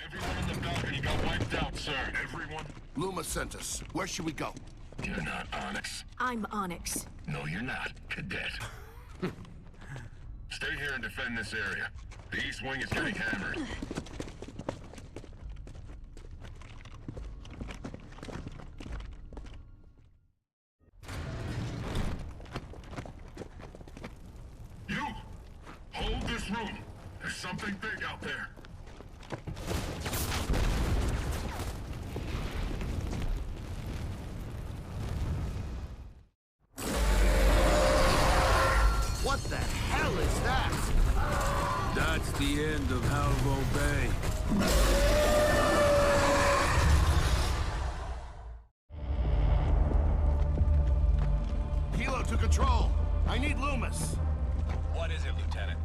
Everyone in the balcony got wiped out, sir. Everyone? Luma sent us. Where should we go? You're not Onyx. I'm Onyx. No, you're not, Cadet. Stay here and defend this area. The East Wing is getting hammered. You! Hold this room. There's something big out there. What the hell is that? That's the end of Halvo Bay. Kilo to control. I need Loomis. What is it, Lieutenant?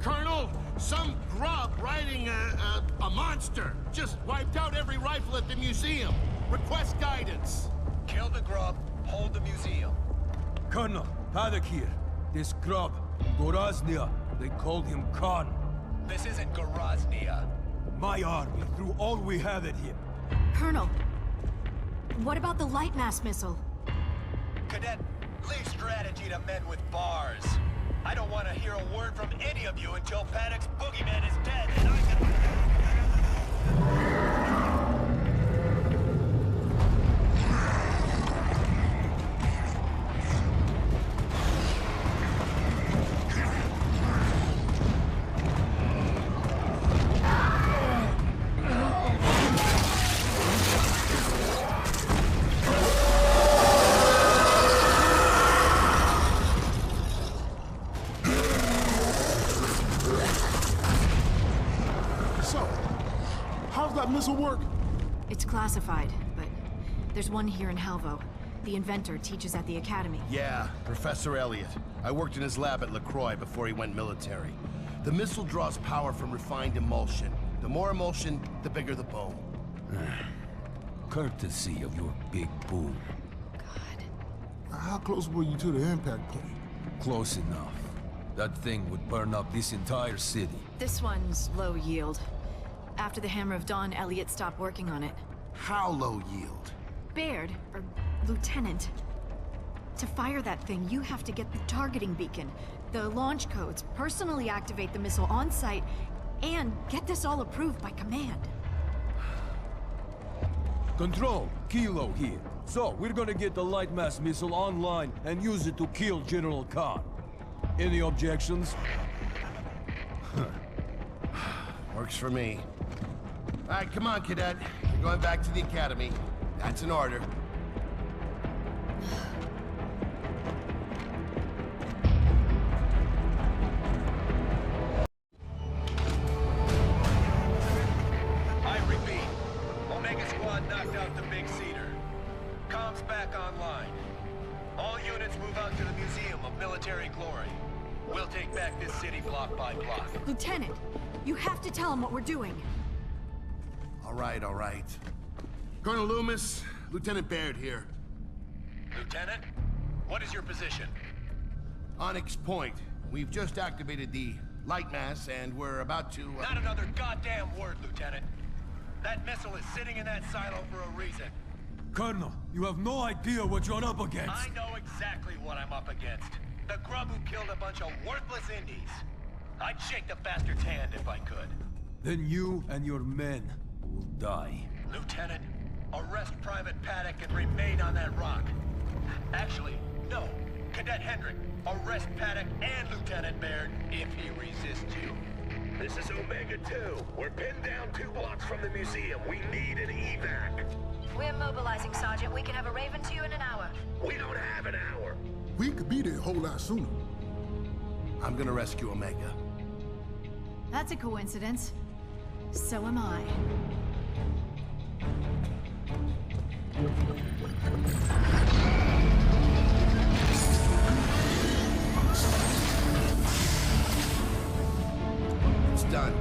Colonel, some grub riding a monster. Just wiped out every rifle at the museum. Request guidance. Kill the grub, hold the museum. Colonel, Paddock here. This grub, Goraznia, they called him Khan. This isn't Goraznia. My army threw all we had at him. Colonel, what about the light mass missile? Cadet, leave strategy to men with bars. I don't want to hear a word from any of you until Paddock's boogeyman is dead and I can... Missile work? It's classified, but there's one here in Halvo. The inventor teaches at the academy. Yeah, Professor Elliot. I worked in his lab at LaCroix before he went military. The missile draws power from refined emulsion. The more emulsion, the bigger the boom. Courtesy of your big boom. God. How close were you to the impact point? Close enough. That thing would burn up this entire city. This one's low yield. After the Hammer of Dawn, Elliot stopped working on it. How low yield? Baird, or Lieutenant, to fire that thing, you have to get the targeting beacon, the launch codes, personally activate the missile on site, and get this all approved by command. Control, Kilo here. So, we're gonna get the light mass missile online and use it to kill General Khan. Any objections? Works for me. All right, come on, Cadet. You're going back to the academy. That's an order. I repeat, Omega Squad knocked out the Big Cedar. Comms back online. All units move out to the Museum of Military Glory. We'll take back this city block by block. Lieutenant, you have to tell him what we're doing. All right, all right. Colonel Loomis, Lieutenant Baird here. Lieutenant, what is your position? Onyx Point. We've just activated the light mass, and we're about to... Not another goddamn word, Lieutenant. That missile is sitting in that silo for a reason. Colonel, you have no idea what you're up against. I know exactly what I'm up against. The grub who killed a bunch of worthless indies. I'd shake the bastard's hand if I could. Then you and your men will die. Lieutenant, arrest Private Paddock and remain on that rock. Actually, no. Cadet Hendrick, arrest Paddock and Lieutenant Baird if he resists you. This is Omega 2. We're pinned down 2 blocks from the museum. We need an evac. We're mobilizing, Sergeant. We can have a Raven to you in an hour. We don't have an hour. We could be there a whole lot sooner. I'm gonna rescue Omega. That's a coincidence. So am I. It's done.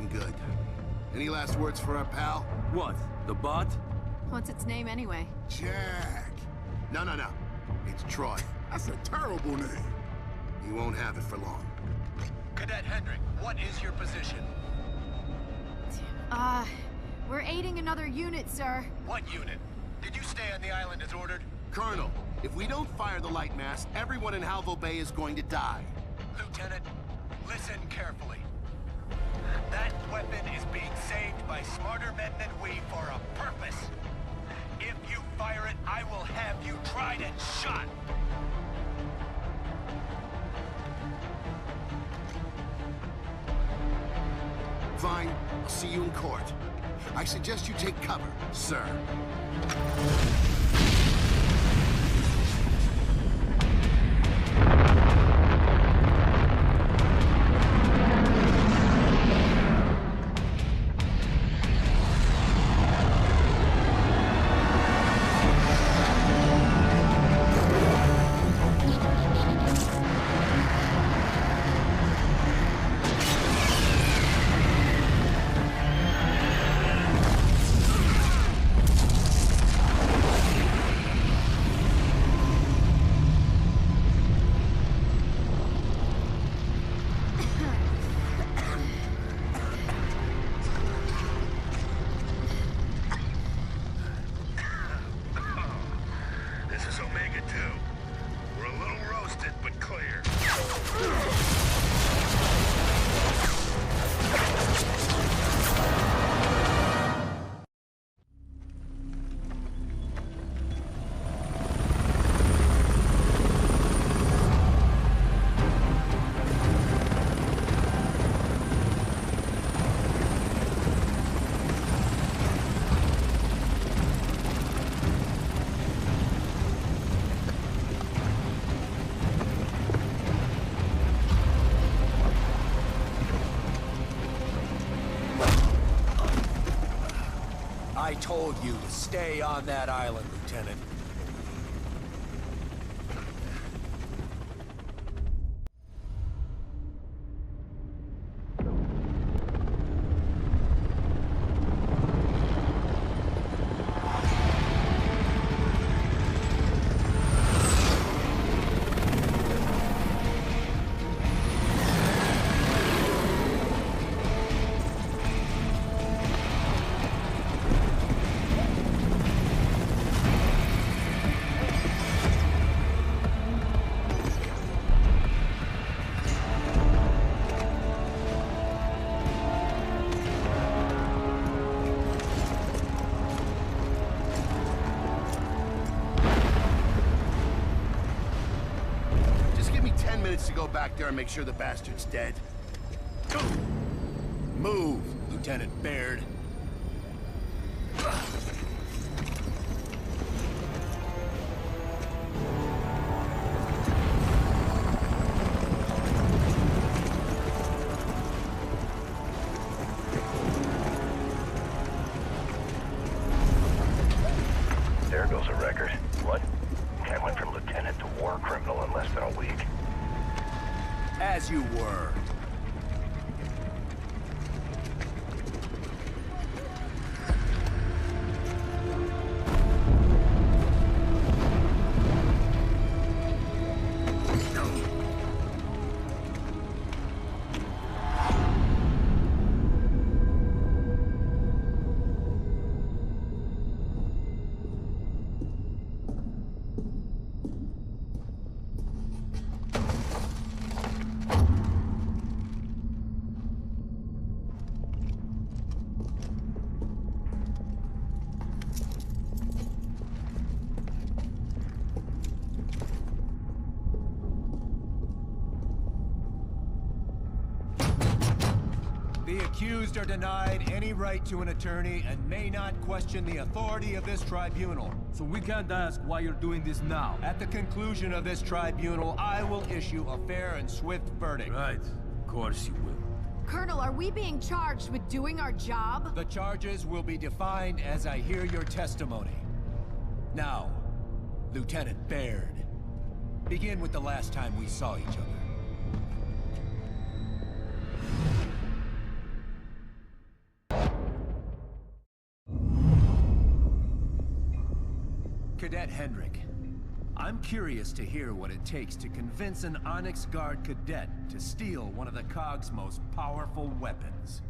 looking good. Any last words for our pal? What? The bot? What's its name anyway? Jack. No. It's Troy. That's a terrible name. He won't have it for long. Cadet Hendrik, what is your position? We're aiding another unit, sir. What unit? Did you stay on the island as ordered? Colonel, if we don't fire the light mass, everyone in Halvo Bay is going to die. Lieutenant, listen carefully. That weapon is being saved by smarter men than we for a purpose. If you fire it, I will have you tried and shot. Fine, I'll see you in court. I suggest you take cover, sir. This is Omega 2. We're a little roasted, but clear. I told you to stay on that island, Lieutenant. To go back there and make sure the bastard's dead. Move, Lieutenant Baird. There goes a record. What? I went from lieutenant to war criminal in less than a week. As you were. The accused are denied any right to an attorney and may not question the authority of this tribunal. So we can't ask why you're doing this now. At the conclusion of this tribunal, I will issue a fair and swift verdict. Right. Of course you will. Colonel, are we being charged with doing our job? The charges will be defined as I hear your testimony. Now, Lieutenant Baird, begin with the last time we saw each other. Cadet Hendrik, I'm curious to hear what it takes to convince an Onyx Guard cadet to steal one of the COG's most powerful weapons.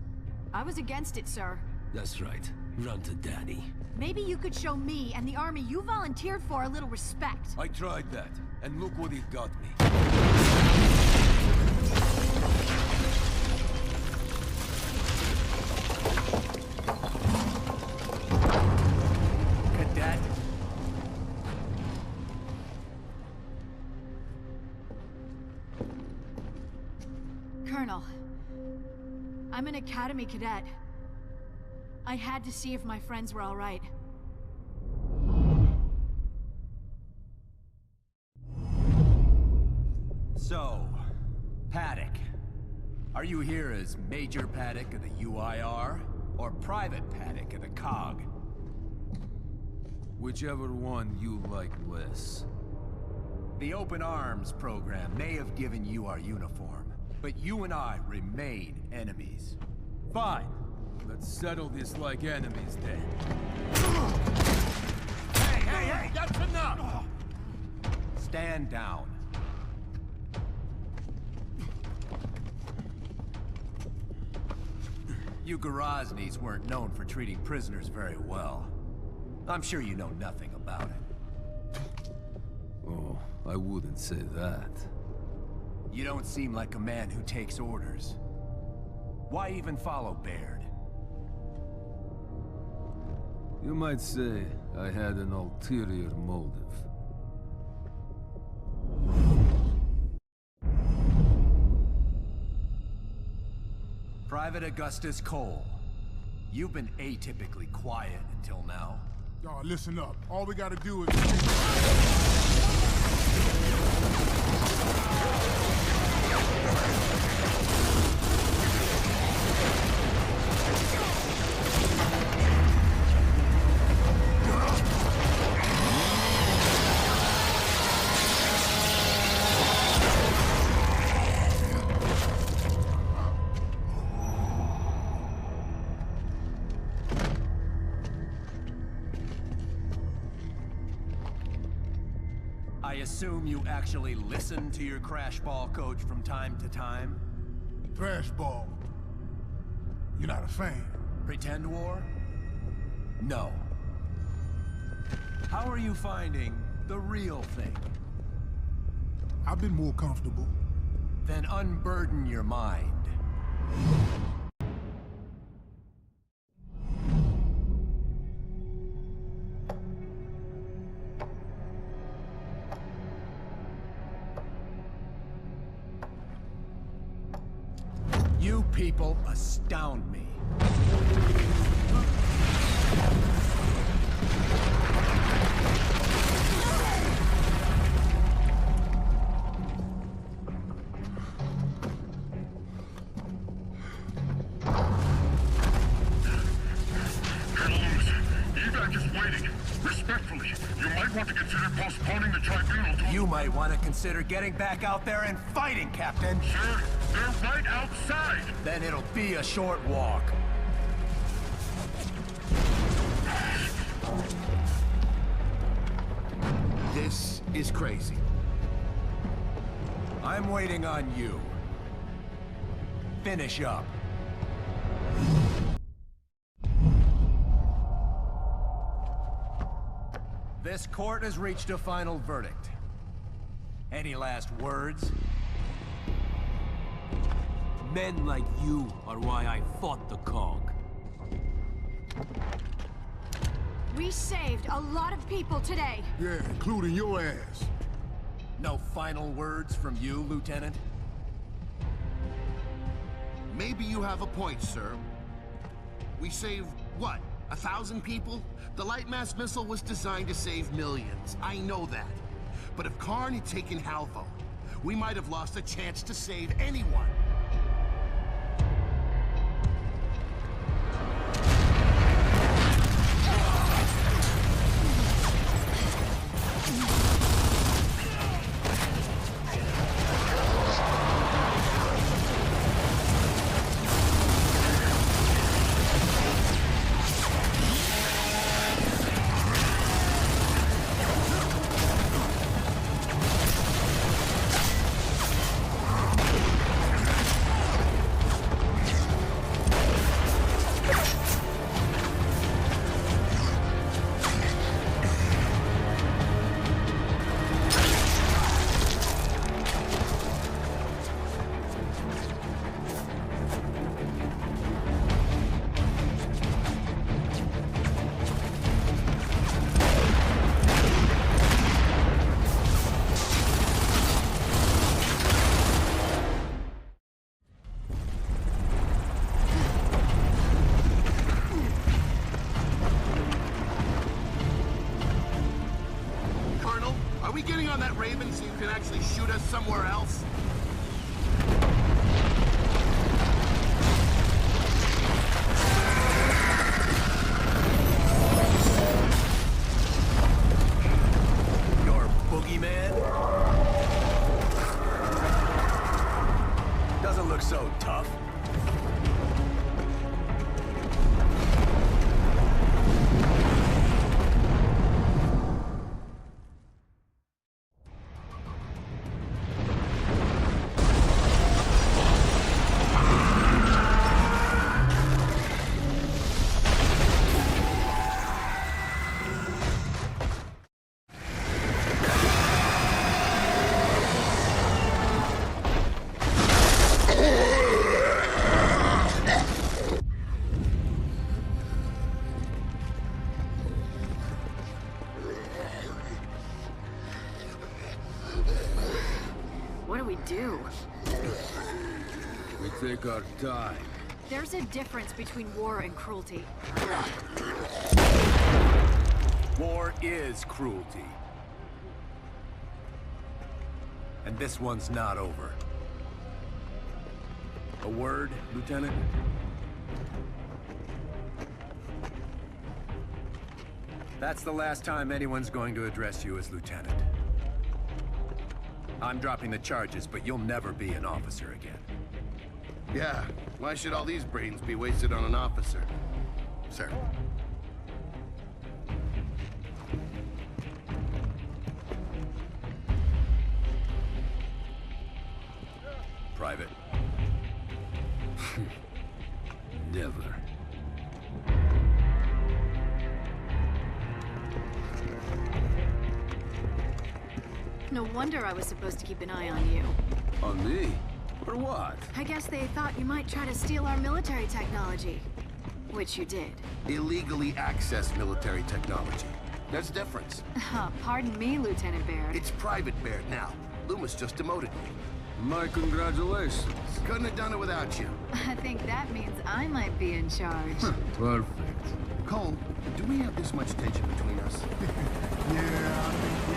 I was against it, sir. That's right. Run to daddy. Maybe you could show me and the army you volunteered for a little respect. I tried that, and look what it got me. Cadet? Colonel, I'm an Academy cadet. I had to see if my friends were all right. So, Paddock. Are you here as Major Paddock of the UIR, or Private Paddock of the COG? Whichever one you like less. The Open Arms program may have given you our uniform, but you and I remain enemies. Fine. Let's settle this like enemies then. Hey, that's enough! Stand down. You Garaznys weren't known for treating prisoners very well. I'm sure you know nothing about it. Oh, I wouldn't say that. You don't seem like a man who takes orders. Why even follow Baird? You might say I had an ulterior motive. Private Augustus Cole. You've been atypically quiet until now. Y'all, listen up. All we gotta do is... I assume you actually listen to your crash ball coach from time to time? Trash ball. You're not a fan. Pretend war? No. How are you finding the real thing? I've been more comfortable. Then unburden your mind. You people astound me. Colonel Lewis, evac is waiting. Respectfully, you might want to consider postponing the tribunal to... You might want to consider getting back out there and fighting, Captain. Sir, they're right outside. Then it'll be a short walk. This is crazy. I'm waiting on you. Finish up. This court has reached a final verdict. Any last words? Men like you are why I fought the COG. We saved a lot of people today. Yeah, including your ass. No final words from you, Lieutenant? Maybe you have a point, sir. We saved, what, 1,000 people? The light mass missile was designed to save millions. I know that. But if Karn had taken Halvo, we might have lost a chance to save anyone. that Raven so you can actually shoot us somewhere else? Your boogeyman? Doesn't look so tough. What do we do? We take our time. There's a difference between war and cruelty. War is cruelty. And this one's not over. A word, Lieutenant? That's the last time anyone's going to address you as Lieutenant. I'm dropping the charges, but you'll never be an officer again. Yeah, why should all these brains be wasted on an officer? Sir. Private. Never. No wonder I was supposed to keep an eye on you. On me? For what? I guess they thought you might try to steal our military technology. Which you did. Illegally access military technology. There's a difference. Pardon me, Lieutenant Baird. It's Private Baird now. Loomis just demoted me. My congratulations. Couldn't have done it without you. I think that means I might be in charge. Perfect. Cole, do we have this much tension between us? Yeah, I think